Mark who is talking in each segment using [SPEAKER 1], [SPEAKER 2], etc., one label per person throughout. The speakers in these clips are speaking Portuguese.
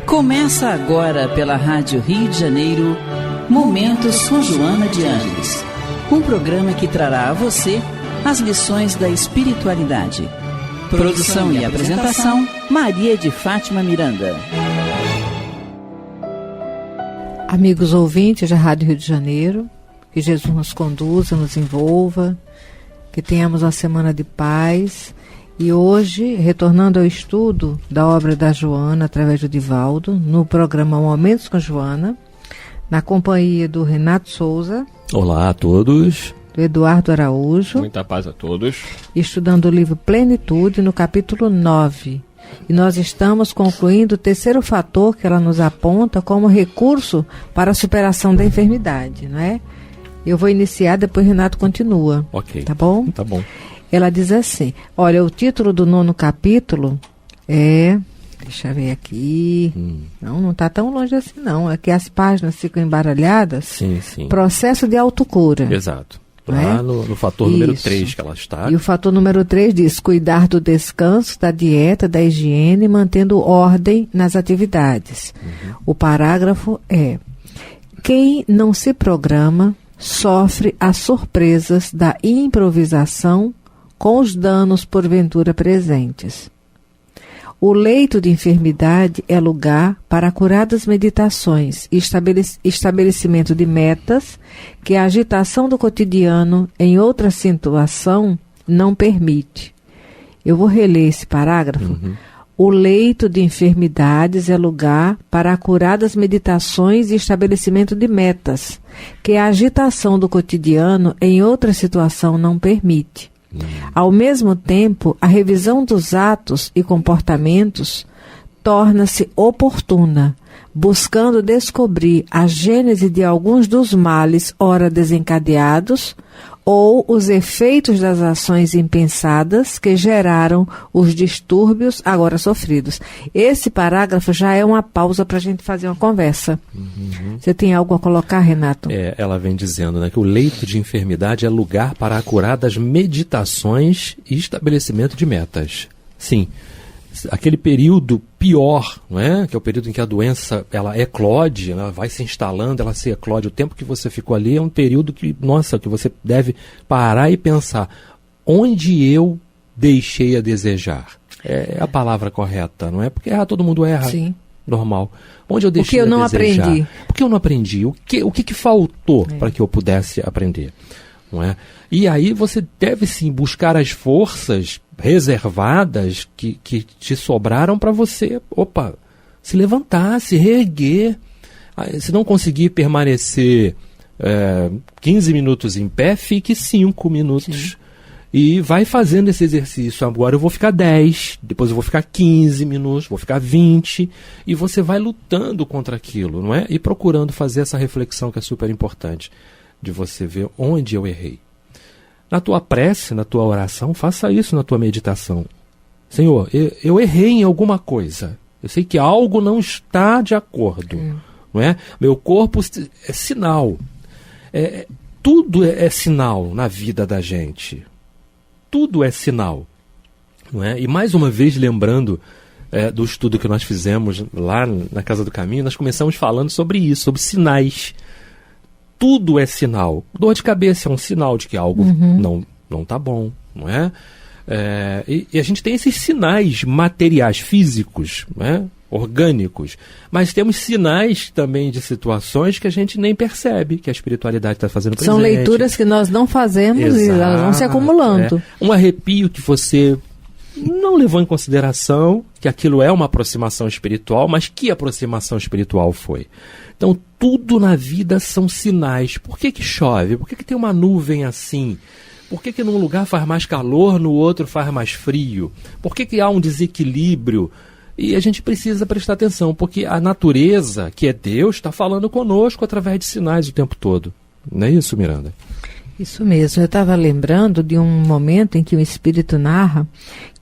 [SPEAKER 1] Começa agora pela Rádio Rio de Janeiro, Momentos com Joana de Ângeles. Um programa que trará a você as lições da espiritualidade. Produção e apresentação, Maria de Fátima Miranda.
[SPEAKER 2] Amigos ouvintes da Rádio Rio de Janeiro, que Jesus nos conduza, nos envolva, que tenhamos uma semana de paz. E hoje, retornando ao estudo da obra da Joana, através do Divaldo, no programa Momentos com Joana, na companhia do Renato Souza.
[SPEAKER 3] Olá a todos.
[SPEAKER 2] Do Eduardo Araújo.
[SPEAKER 4] Muita paz a todos.
[SPEAKER 2] Estudando o livro Plenitude, no capítulo 9. E nós estamos concluindo o terceiro fator que ela nos aponta como recurso para a superação da enfermidade, não é? Eu vou iniciar, depois o Renato continua.
[SPEAKER 3] Ok.
[SPEAKER 2] Tá bom?
[SPEAKER 3] Tá bom.
[SPEAKER 2] Ela diz assim, olha, o título do 9º capítulo é... Deixa eu ver aqui. Não está tão longe assim, não. É que as páginas ficam embaralhadas.
[SPEAKER 3] Sim, sim.
[SPEAKER 2] Processo de autocura.
[SPEAKER 3] Exato. Lá no fator número 3 que ela está.
[SPEAKER 2] E o fator número 3 diz, cuidar do descanso, da dieta, da higiene, mantendo ordem nas atividades. O parágrafo é, quem não se programa sofre as surpresas da improvisação com os danos porventura presentes. O leito de enfermidade é lugar para curadas meditações e estabelecimento de metas que a agitação do cotidiano em outra situação não permite. Eu vou reler esse parágrafo. O leito de enfermidades é lugar para curadas meditações e estabelecimento de metas que a agitação do cotidiano em outra situação não permite. Ao mesmo tempo, a revisão dos atos e comportamentos torna-se oportuna, buscando descobrir a gênese de alguns dos males ora desencadeados ou os efeitos das ações impensadas que geraram os distúrbios agora sofridos. Esse parágrafo já é uma pausa para a gente fazer uma conversa. Você tem algo a colocar, Renato?
[SPEAKER 3] Ela vem dizendo, né, que o leito de enfermidade é lugar para acuradas meditações e estabelecimento de metas. Sim. Aquele período pior, não é? Que é o período em que a doença ela eclode, ela vai se instalando, ela se eclode. O tempo que você ficou ali é um período que você deve parar e pensar, onde eu deixei a desejar? É a palavra correta, não é? Porque todo mundo erra.
[SPEAKER 2] Sim.
[SPEAKER 3] Normal. Onde eu deixei
[SPEAKER 2] a desejar?
[SPEAKER 3] O que eu não aprendi? Porque eu não aprendi. O que faltou para que eu pudesse aprender? Não é? E aí você deve sim buscar as forças reservadas que te sobraram para você, se levantar, se reerguer. Se não conseguir permanecer 15 minutos em pé, fique 5 minutos. Sim. E vai fazendo esse exercício. Agora eu vou ficar 10, depois eu vou ficar 15 minutos, vou ficar 20, e você vai lutando contra aquilo, não é? E procurando fazer essa reflexão que é super importante, de você ver onde eu errei. Na tua prece, na tua oração, faça isso na tua meditação. Senhor, eu errei em alguma coisa. Eu sei que algo não está de acordo. Não é? Meu corpo é sinal. Tudo é sinal na vida da gente. Tudo é sinal. Não é? E mais uma vez, lembrando do estudo que nós fizemos lá na Casa do Caminho, nós começamos falando sobre isso, sobre sinais. Tudo é sinal. Dor de cabeça é um sinal de que algo não está bom, não é? E a gente tem esses sinais materiais, físicos, né? Orgânicos, mas temos sinais também de situações que a gente nem percebe, que a espiritualidade está fazendo presente.
[SPEAKER 2] São leituras que nós não fazemos. Exato, e elas vão se acumulando.
[SPEAKER 3] Um arrepio que você não levou em consideração, que aquilo é uma aproximação espiritual, mas que aproximação espiritual foi? Então, tudo na vida são sinais. Por que chove? Por que tem uma nuvem assim? Por que num lugar faz mais calor, no outro faz mais frio? Por que há um desequilíbrio? E a gente precisa prestar atenção, porque a natureza, que é Deus, está falando conosco através de sinais o tempo todo. Não é isso, Miranda?
[SPEAKER 2] Isso mesmo. Eu estava lembrando de um momento em que o Espírito narra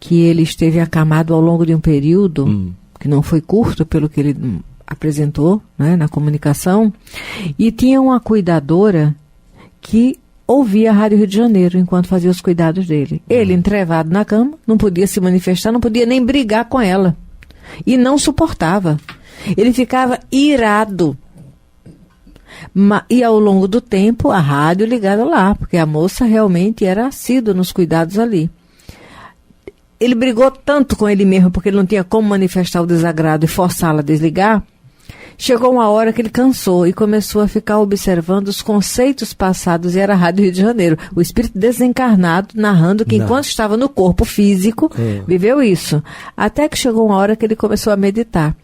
[SPEAKER 2] que ele esteve acamado ao longo de um período, que não foi curto pelo que ele apresentou, né, na comunicação, e tinha uma cuidadora que ouvia a Rádio Rio de Janeiro enquanto fazia os cuidados dele. Ele, entrevado na cama, não podia se manifestar, não podia nem brigar com ela. E não suportava. Ele ficava irado. E ao longo do tempo, a rádio ligada lá, porque a moça realmente era assídua nos cuidados ali. Ele brigou tanto com ele mesmo, porque ele não tinha como manifestar o desagrado e forçá-la a desligar. Chegou uma hora que ele cansou e começou a ficar observando os conceitos passados, e era a Rádio Rio de Janeiro. O espírito desencarnado narrando que enquanto estava no corpo físico, viveu isso. Até que chegou uma hora que ele começou a meditar.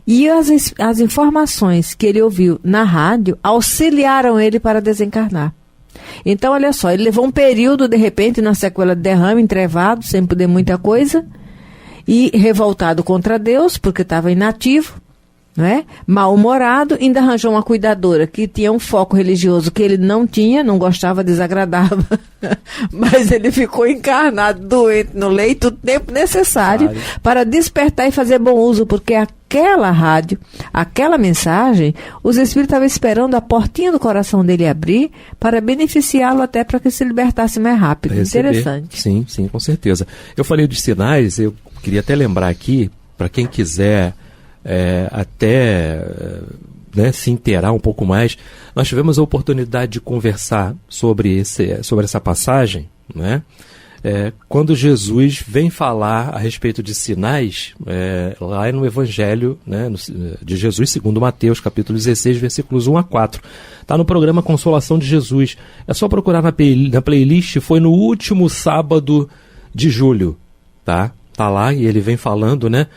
[SPEAKER 2] E as informações que ele ouviu na rádio auxiliaram ele para desencarnar. Então, olha só, ele levou um período, de repente, na sequela de derrame, entrevado, sem poder muita coisa, e revoltado contra Deus, porque estava inativo, não é? Mal-humorado, ainda arranjou uma cuidadora que tinha um foco religioso que ele não tinha, não gostava, desagradava, mas ele ficou encarnado, doente no leito, o tempo necessário para despertar e fazer bom uso, porque aquela rádio, aquela mensagem, os espíritos estavam esperando a portinha do coração dele abrir para beneficiá-lo até para que se libertasse mais rápido. Interessante.
[SPEAKER 3] Sim, com certeza. Eu falei dos sinais, eu queria até lembrar aqui, para quem quiser se inteirar um pouco mais, nós tivemos a oportunidade de conversar sobre essa passagem, né? Quando Jesus vem falar a respeito de sinais, lá no Evangelho, né, de Jesus, segundo Mateus, capítulo 16, versículos 1 a 4. Está no programa Consolação de Jesus. É só procurar na playlist, foi no último sábado de julho, tá? Está lá e ele vem falando, né?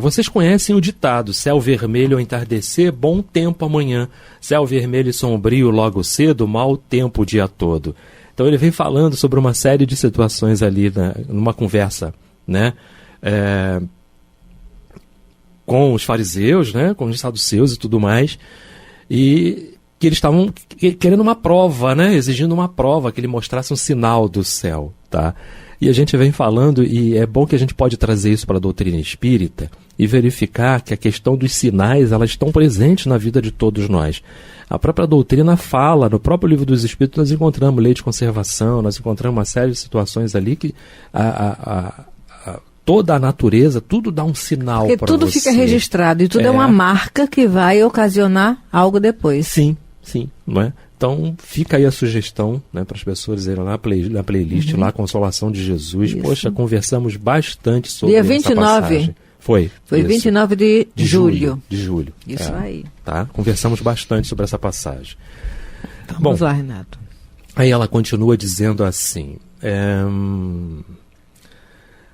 [SPEAKER 3] Vocês conhecem o ditado: céu vermelho ao entardecer, bom tempo amanhã. Céu vermelho e sombrio logo cedo, mau tempo o dia todo. Então ele vem falando sobre uma série de situações ali, numa conversa, né? Com os fariseus, né? Com os saduceus e tudo mais. E que eles estavam querendo uma prova, né? Exigindo uma prova, que ele mostrasse um sinal do céu, tá? E a gente vem falando, e é bom que a gente pode trazer isso para a doutrina espírita e verificar que a questão dos sinais, elas estão presentes na vida de todos nós. A própria doutrina fala, no próprio livro dos Espíritos, nós encontramos lei de conservação, nós encontramos uma série de situações ali que toda a natureza, tudo dá um sinal para você.
[SPEAKER 2] Porque tudo fica registrado e tudo é uma marca que vai ocasionar algo depois.
[SPEAKER 3] Sim, não é? Então, fica aí a sugestão, né, para as pessoas irem lá na playlist, lá, Consolação de Jesus. Isso. Poxa, conversamos bastante sobre
[SPEAKER 2] Dia
[SPEAKER 3] essa
[SPEAKER 2] 29.
[SPEAKER 3] passagem. Foi
[SPEAKER 2] 29 de julho.
[SPEAKER 3] De julho.
[SPEAKER 2] Isso aí.
[SPEAKER 3] Tá? Conversamos bastante sobre essa passagem.
[SPEAKER 2] Vamos lá, Renato.
[SPEAKER 3] Aí ela continua dizendo assim...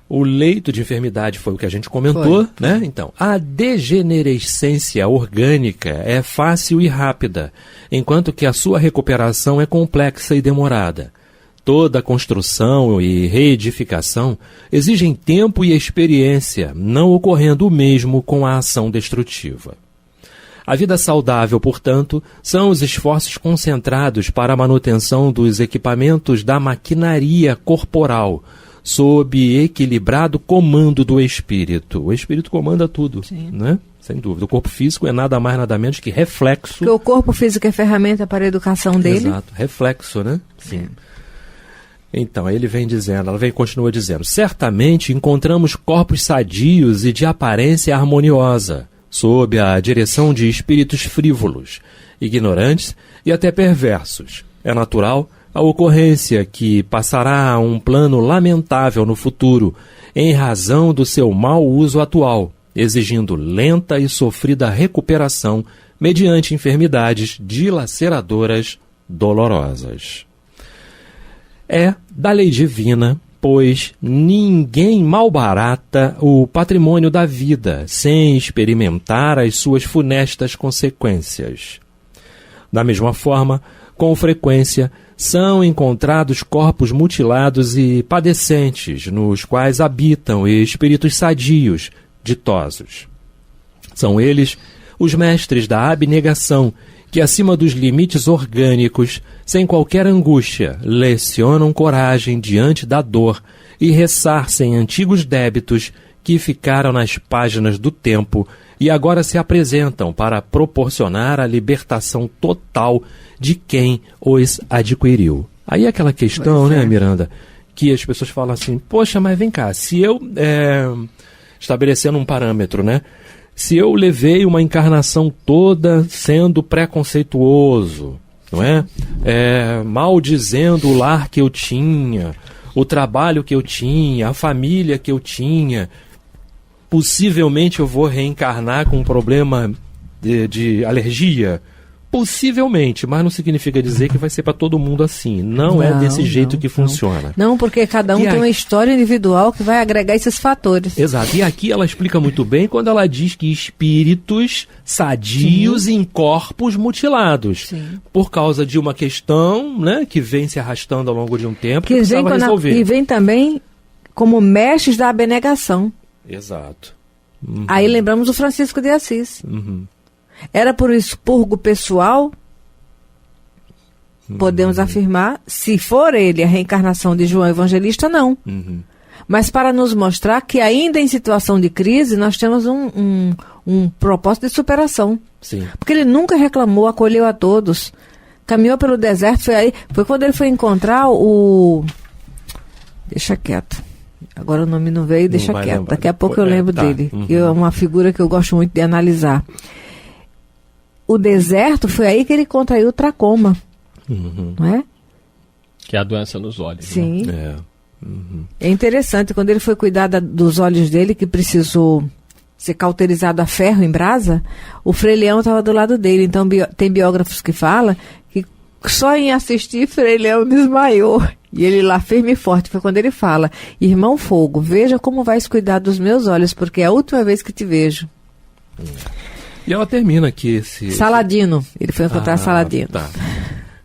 [SPEAKER 3] O leito de enfermidade foi o que a gente comentou, né? Então, a degenerescência orgânica é fácil e rápida, enquanto que a sua recuperação é complexa e demorada. Toda construção e reedificação exigem tempo e experiência, não ocorrendo o mesmo com a ação destrutiva. A vida saudável, portanto, são os esforços concentrados para a manutenção dos equipamentos da maquinaria corporal, sob equilibrado comando do espírito. O espírito comanda tudo, né? Sem dúvida. O corpo físico é nada mais, nada menos que reflexo.
[SPEAKER 2] Porque o corpo físico é ferramenta para a educação dele.
[SPEAKER 3] Exato. Reflexo, né? Sim. Então, aí ele vem dizendo, continua dizendo: certamente encontramos corpos sadios e de aparência harmoniosa, sob a direção de espíritos frívolos, ignorantes e até perversos. É natural a ocorrência que passará a um plano lamentável no futuro, em razão do seu mau uso atual, exigindo lenta e sofrida recuperação mediante enfermidades dilaceradoras dolorosas. É da lei divina, pois ninguém malbarata o patrimônio da vida sem experimentar as suas funestas consequências. Da mesma forma, com frequência, são encontrados corpos mutilados e padecentes, nos quais habitam espíritos sadios, ditosos. São eles os mestres da abnegação, que acima dos limites orgânicos, sem qualquer angústia, lecionam coragem diante da dor e ressarcem antigos débitos que ficaram nas páginas do tempo e agora se apresentam para proporcionar a libertação total de quem os adquiriu. Aí é aquela questão, né, Miranda, que as pessoas falam assim: poxa, mas vem cá, se eu, estabelecendo um parâmetro, né, Se eu levei uma encarnação toda sendo preconceituoso, não é? Maldizendo o lar que eu tinha, o trabalho que eu tinha, a família que eu tinha, possivelmente eu vou reencarnar com um problema de alergia. Possivelmente, mas não significa dizer que vai ser para todo mundo assim. Não é desse jeito que funciona.
[SPEAKER 2] Não, porque cada um tem uma história individual que vai agregar esses fatores.
[SPEAKER 3] Exato. E aqui ela explica muito bem quando ela diz que espíritos sadios em corpos mutilados. Sim. Por causa de uma questão, né, que vem se arrastando ao longo de um tempo que precisava resolver.
[SPEAKER 2] E vem também como mestres da abnegação.
[SPEAKER 3] Exato.
[SPEAKER 2] Aí lembramos o Francisco de Assis. Era por expurgo pessoal, podemos afirmar, se for ele a reencarnação de João Evangelista, não. Mas para nos mostrar que ainda em situação de crise, nós temos um propósito de superação.
[SPEAKER 3] Sim.
[SPEAKER 2] Porque ele nunca reclamou, acolheu a todos, caminhou pelo deserto, foi quando ele foi encontrar o... Deixa quieto. Agora o nome não veio, deixa quieto. Lembrar. Daqui a pouco eu lembro dele. É uma figura que eu gosto muito de analisar. O deserto foi aí que ele contraiu o tracoma, não é?
[SPEAKER 4] Que é a doença nos olhos.
[SPEAKER 2] Sim.
[SPEAKER 3] Né?
[SPEAKER 2] É interessante, quando ele foi cuidar dos olhos dele, que precisou ser cauterizado a ferro em brasa, o Frei Leão estava do lado dele. Então tem biógrafos que falam que só em assistir Frei Leão desmaiou. E ele lá firme e forte, foi quando ele fala: irmão Fogo, veja como vais cuidar dos meus olhos, porque é a última vez que te vejo.
[SPEAKER 3] E ela termina aqui
[SPEAKER 2] Saladino, ele foi encontrar Saladino.
[SPEAKER 3] Tá.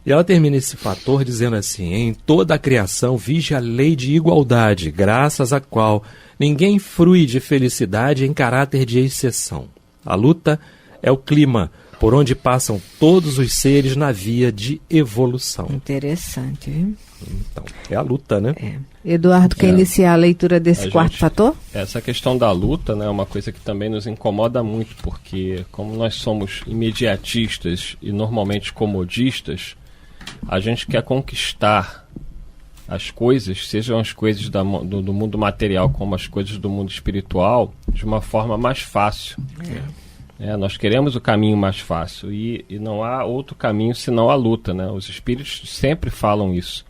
[SPEAKER 3] E ela termina esse fator dizendo assim: em toda a criação vige a lei de igualdade, graças à qual ninguém frui de felicidade em caráter de exceção. A luta é o clima por onde passam todos os seres na via de evolução.
[SPEAKER 2] Interessante, viu?
[SPEAKER 3] Então, é a luta, né?
[SPEAKER 2] Eduardo, quer iniciar a leitura desse quarto fator?
[SPEAKER 4] Essa questão da luta, né, é uma coisa que também nos incomoda muito, porque como nós somos imediatistas e normalmente comodistas, a gente quer conquistar as coisas, sejam as coisas do mundo material como as coisas do mundo espiritual, de uma forma mais fácil. Nós queremos o caminho mais fácil e não há outro caminho senão a luta, né? Os espíritos sempre falam isso.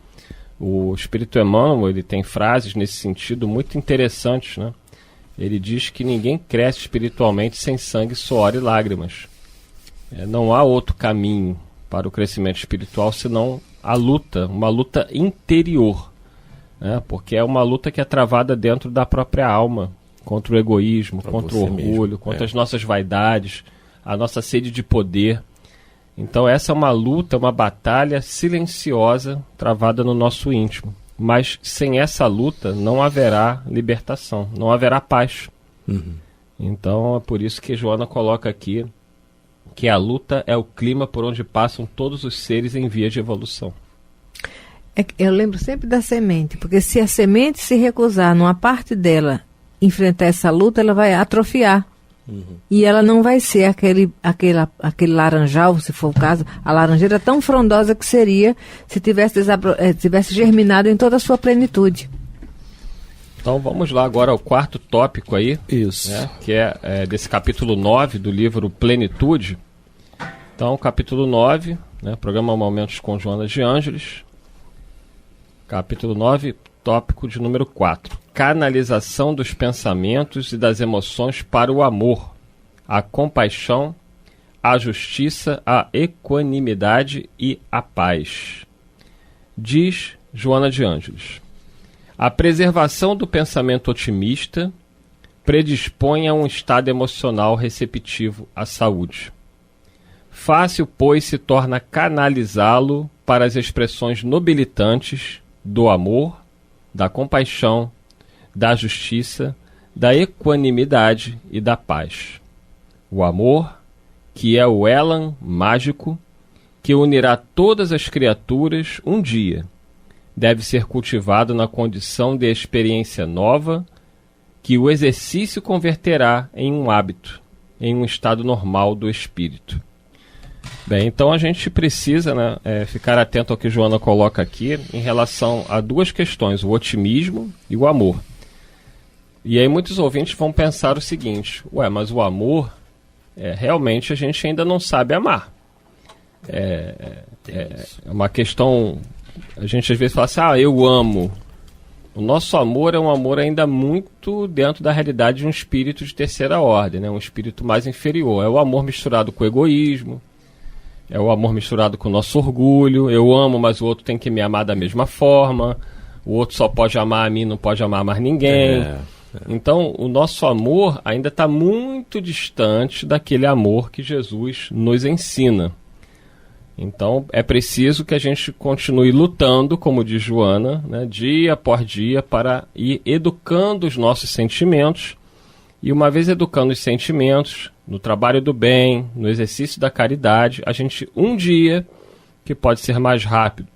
[SPEAKER 4] O Espírito Emmanuel, ele tem frases nesse sentido muito interessantes, né? Ele diz que ninguém cresce espiritualmente sem sangue, suor e lágrimas. Não há outro caminho para o crescimento espiritual senão a luta, uma luta interior, né? Porque é uma luta que é travada dentro da própria alma, contra o egoísmo, contra o orgulho, contra as nossas vaidades, a nossa sede de poder. Então essa é uma luta, uma batalha silenciosa travada no nosso íntimo. Mas sem essa luta não haverá libertação, não haverá paz. Então é por isso que Joana coloca aqui que a luta é o clima por onde passam todos os seres em via de evolução.
[SPEAKER 2] Eu lembro sempre da semente, porque se a semente se recusar numa parte dela enfrentar essa luta, ela vai atrofiar. E ela não vai ser aquele laranjal, se for o caso, a laranjeira tão frondosa que seria se tivesse germinado em toda a sua plenitude.
[SPEAKER 4] Então vamos lá agora ao quarto tópico aí.
[SPEAKER 3] Isso.
[SPEAKER 4] Né, que é desse capítulo 9 do livro Plenitude. Então, capítulo 9, né, programa Momentos com Joana de Ângeles. Capítulo 9, tópico de número 4. Canalização dos pensamentos e das emoções para o amor, a compaixão, a justiça, a equanimidade e a paz. Diz Joana de Ângeles: a preservação do pensamento otimista predispõe a um estado emocional receptivo à saúde. Fácil, pois, se torna canalizá-lo para as expressões nobilitantes do amor, da compaixão, da justiça, da equanimidade e da paz. O amor, que é o élan mágico que unirá todas as criaturas um dia, deve ser cultivado na condição de experiência nova que o exercício converterá em um hábito, em um estado normal do espírito. Bem, então a gente precisa, né, ficar atento ao que Joana coloca aqui em relação a duas questões, o otimismo e o amor. E aí muitos ouvintes vão pensar o seguinte: mas o amor, realmente a gente ainda não sabe amar. É uma questão, a gente às vezes fala assim, eu amo. O nosso amor é um amor ainda muito dentro da realidade de um espírito de terceira ordem, né? Um espírito mais inferior. É o amor misturado com o egoísmo, é o amor misturado com o nosso orgulho. Eu amo, mas o outro tem que me amar da mesma forma. O outro só pode amar a mim, não pode amar mais ninguém. Então, o nosso amor ainda está muito distante daquele amor que Jesus nos ensina. Então, é preciso que a gente continue lutando, como diz Joana, né, dia após dia, para ir educando os nossos sentimentos. E uma vez educando os sentimentos, no trabalho do bem, no exercício da caridade, a gente, um dia, que pode ser mais rápido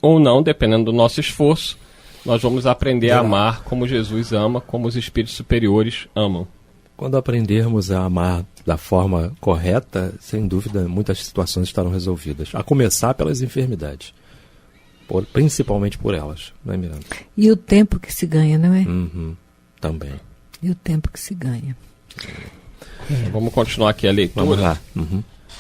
[SPEAKER 4] ou não, dependendo do nosso esforço, nós vamos aprender a amar como Jesus ama, como os espíritos superiores amam.
[SPEAKER 3] Quando aprendermos a amar da forma correta, sem dúvida, muitas situações estarão resolvidas. A começar pelas enfermidades. Principalmente por elas, não é, Miranda?
[SPEAKER 2] E o tempo que se ganha, não é?
[SPEAKER 3] Também.
[SPEAKER 2] E o tempo que se ganha.
[SPEAKER 4] Vamos continuar aqui a leitura.
[SPEAKER 3] Vamos lá.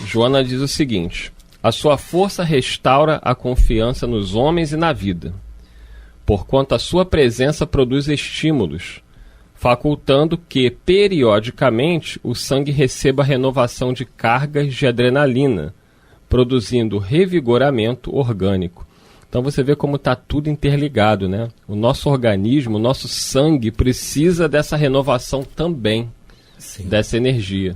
[SPEAKER 4] Joana diz o seguinte: a sua força restaura a confiança nos homens e na vida, porquanto a sua presença produz estímulos, facultando que, periodicamente, o sangue receba renovação de cargas de adrenalina, produzindo revigoramento orgânico. Então você vê como está tudo interligado, né? O nosso organismo, o nosso sangue precisa dessa renovação também, dessa energia.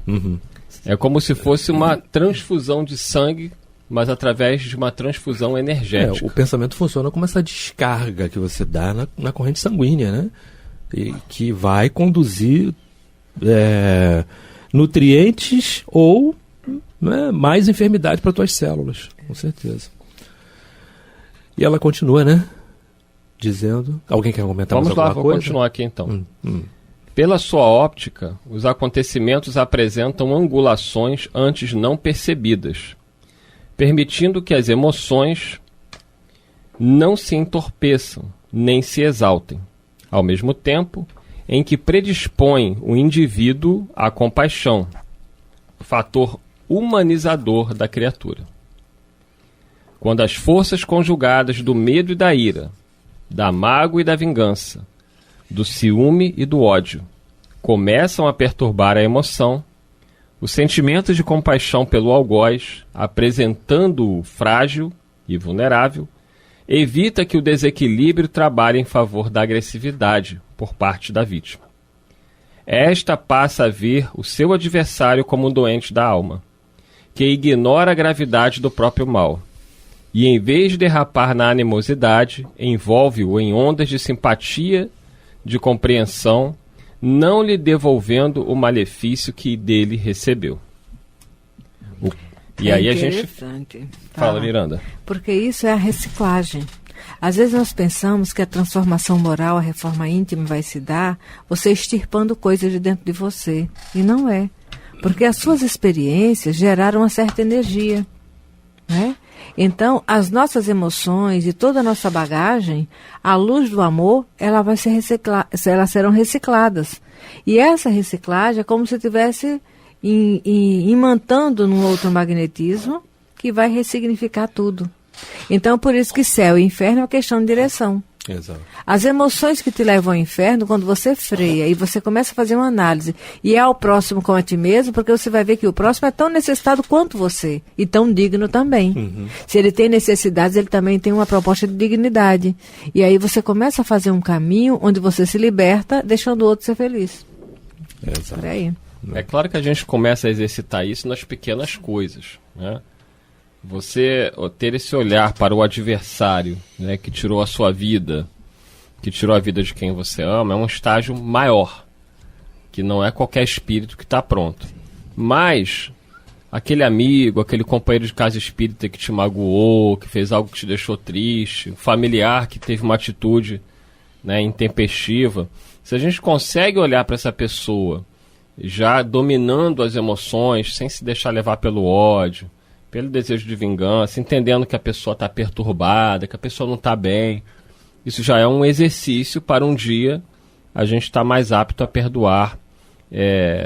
[SPEAKER 4] É como se fosse uma transfusão de sangue, mas através de uma transfusão energética.
[SPEAKER 3] O pensamento funciona como essa descarga que você dá na corrente sanguínea, né? E que vai conduzir nutrientes ou mais enfermidade para tuas células, com certeza. E ela continua, né? Dizendo... Alguém quer comentar mais alguma coisa?
[SPEAKER 4] Vamos continuar aqui então. Pela sua óptica, os acontecimentos apresentam angulações antes não percebidas, permitindo que as emoções não se entorpeçam, nem se exaltem, ao mesmo tempo em que predispõe o indivíduo à compaixão, fator humanizador da criatura. Quando as forças conjugadas do medo e da ira, da mágoa e da vingança, do ciúme e do ódio, começam a perturbar a emoção, o sentimento de compaixão pelo algoz, apresentando-o frágil e vulnerável, evita que o desequilíbrio trabalhe em favor da agressividade por parte da vítima. Esta passa a ver o seu adversário como um doente da alma, que ignora a gravidade do próprio mal, e em vez de derrapar na animosidade, envolve-o em ondas de simpatia, de compreensão, não lhe devolvendo o malefício que dele recebeu. E aí a gente... Fala, Miranda.
[SPEAKER 2] Porque isso é a reciclagem. Às vezes nós pensamos que a transformação moral, a reforma íntima vai se dar você extirpando coisas de dentro de você. E não é. Porque as suas experiências geraram uma certa energia, né? Então, as nossas emoções e toda a nossa bagagem, à luz do amor, ela vai ser elas serão recicladas. E essa reciclagem é como se estivesse imantando num outro magnetismo que vai ressignificar tudo. Então, por isso que céu e inferno é uma questão de direção.
[SPEAKER 3] Exato.
[SPEAKER 2] As emoções que te levam ao inferno, quando você freia e você começa a fazer uma análise e é ao próximo como a ti mesmo, porque você vai ver que o próximo é tão necessitado quanto você e tão digno também. Se ele tem necessidades, ele também tem uma proposta de dignidade. E aí você começa a fazer um caminho onde você se liberta, deixando o outro ser feliz.
[SPEAKER 3] Exato.
[SPEAKER 2] Por aí.
[SPEAKER 4] É claro que a gente começa a exercitar isso nas pequenas coisas, né? Você ter esse olhar para o adversário, né, que tirou a sua vida, que tirou a vida de quem você ama, é um estágio maior, que não é qualquer espírito que está pronto. Mas aquele amigo, aquele companheiro de casa espírita que te magoou, que fez algo que te deixou triste, familiar que teve uma atitude, né, intempestiva, se a gente consegue olhar para essa pessoa já dominando as emoções, sem se deixar levar pelo ódio, pelo desejo de vingança, entendendo que a pessoa está perturbada, que a pessoa não está bem. Isso já é um exercício para um dia a gente está mais apto a perdoar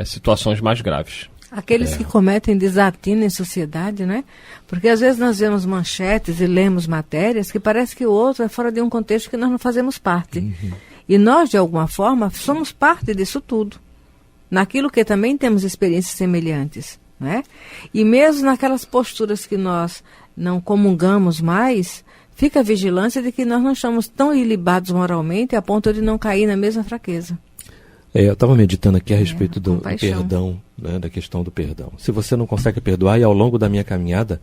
[SPEAKER 4] situações mais graves.
[SPEAKER 2] Aqueles que cometem desatino em sociedade, né? Porque às vezes nós vemos manchetes e lemos matérias que parece que o outro é fora de um contexto que nós não fazemos parte. Uhum. E nós, de alguma forma, somos parte disso tudo. Naquilo que também temos experiências semelhantes, né? E mesmo naquelas posturas que nós não comungamos mais, fica a vigilância de que nós não estamos tão ilibados moralmente a ponto de não cair na mesma fraqueza.
[SPEAKER 3] Eu estava meditando aqui a respeito do perdão, né, da questão do perdão. Se você não consegue perdoar, e ao longo da minha caminhada,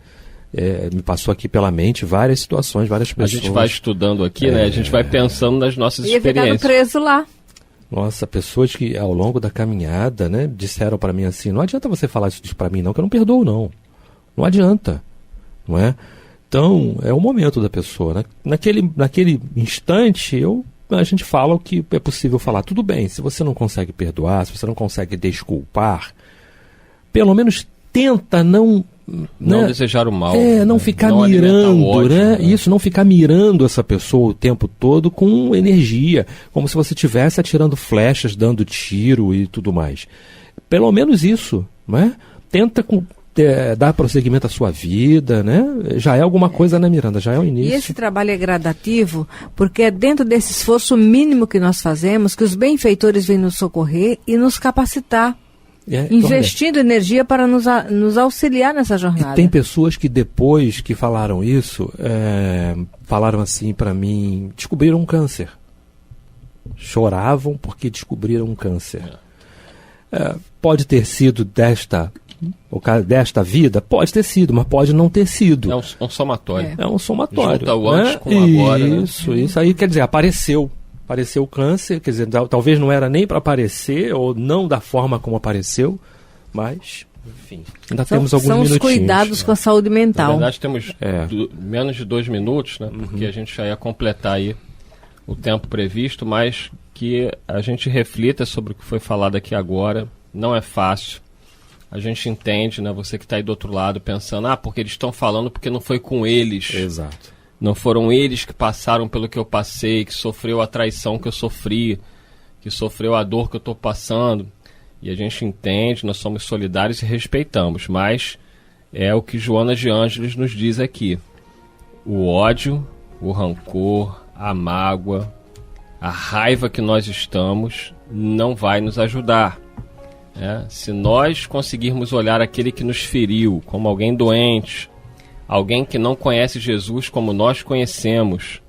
[SPEAKER 3] me passou aqui pela mente várias situações, várias pessoas.
[SPEAKER 4] A gente vai estudando aqui, né? A gente vai pensando nas nossas experiências.
[SPEAKER 2] Ficando preso lá.
[SPEAKER 3] Nossa, pessoas que ao longo da caminhada, né, disseram para mim assim, não adianta você falar isso para mim não, que eu não perdoo não. Não adianta, não é? Então, é o momento da pessoa, né? Naquele instante, a gente fala o que é possível falar. Tudo bem, se você não consegue perdoar, se você não consegue desculpar, pelo menos tenta não
[SPEAKER 4] desejar o mal.
[SPEAKER 3] Não ficar mirando, ódio, né? Isso, não ficar mirando essa pessoa o tempo todo com energia, como se você estivesse atirando flechas, dando tiro e tudo mais. Pelo menos isso, né? Tenta dar prosseguimento à sua vida, né? Já é alguma coisa, né, Miranda? Já é o início.
[SPEAKER 2] E esse trabalho é gradativo, porque é dentro desse esforço mínimo que nós fazemos que os benfeitores vêm nos socorrer e nos capacitar, investindo energia para nos auxiliar nessa jornada.
[SPEAKER 3] E tem pessoas que depois que falaram isso, falaram assim para mim, descobriram um câncer. Choravam porque descobriram um câncer. Pode ter sido desta vida, pode ter sido, mas pode não ter sido.
[SPEAKER 4] É um somatório.
[SPEAKER 3] É um somatório.
[SPEAKER 4] Junta o antes com o agora.
[SPEAKER 3] Isso aí quer dizer, apareceu o câncer, quer dizer, talvez não era nem para aparecer, ou não da forma como apareceu, mas, enfim, ainda temos alguns minutinhos.
[SPEAKER 2] São os cuidados com a saúde mental.
[SPEAKER 4] Na verdade, temos menos de 2 minutos, né, porque a gente já ia completar aí o tempo previsto, mas que a gente reflita sobre o que foi falado aqui agora. Não é fácil. A gente entende, né? Você que está aí do outro lado pensando, porque eles estão falando porque não foi com eles.
[SPEAKER 3] Exato.
[SPEAKER 4] Não foram eles que passaram pelo que eu passei, que sofreu a traição que eu sofri, que sofreu a dor que eu estou passando. E a gente entende, nós somos solidários e respeitamos, mas é o que Joana de Ângeles nos diz aqui. O ódio, o rancor, a mágoa, a raiva que nós estamos não vai nos ajudar. Se nós conseguirmos olhar aquele que nos feriu como alguém doente, alguém que não conhece Jesus como nós conhecemos,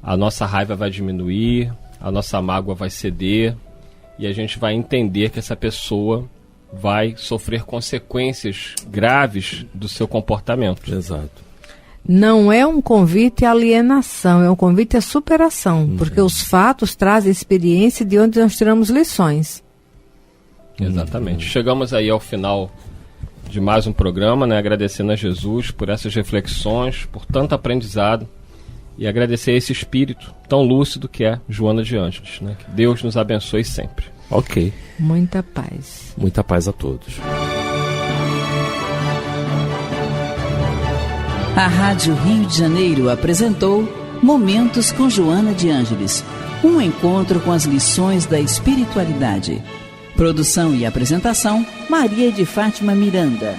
[SPEAKER 4] a nossa raiva vai diminuir, a nossa mágoa vai ceder e a gente vai entender que essa pessoa vai sofrer consequências graves do seu comportamento.
[SPEAKER 3] Exato.
[SPEAKER 2] Não é um convite à alienação, é um convite à superação, porque os fatos trazem experiência de onde nós tiramos lições.
[SPEAKER 4] Exatamente. Chegamos aí ao final de mais um programa, né? Agradecendo a Jesus por essas reflexões, por tanto aprendizado e agradecer a esse espírito tão lúcido que é Joana de Ângeles, né? Que Deus nos abençoe sempre.
[SPEAKER 3] Ok.
[SPEAKER 2] Muita paz.
[SPEAKER 3] Muita paz a todos.
[SPEAKER 1] A Rádio Rio de Janeiro apresentou Momentos com Joana de Ângeles, um encontro com as lições da espiritualidade. Produção e apresentação, Maria de Fátima Miranda.